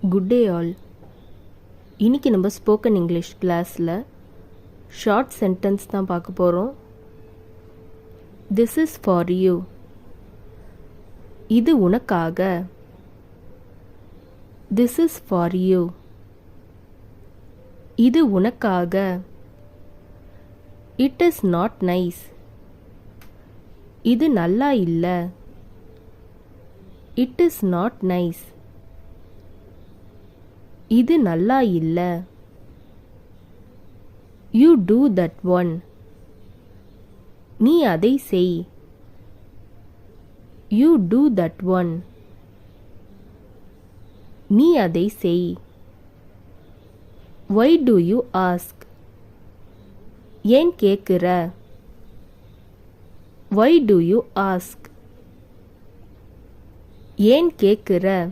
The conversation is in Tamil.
Good day all. இன்னைக்கு நம்ம ஸ்போக்கன் இங்கிலீஷ் கிளாஸில் ஷார்ட் சென்டென்ஸ் தான் பார்க்க போகிறோம். This is for you. இது உனக்காக. This is for you. இது உனக்காக. It is not nice. இது நல்லா இல்லை. It is not nice. இது நல்லா இல்ல. You do that one. நீ அதை செய். You do that one. நீ அதை செய். Why do you ask? ஏன் கேக்குற? Why do you ask? ஏன் கேக்குற?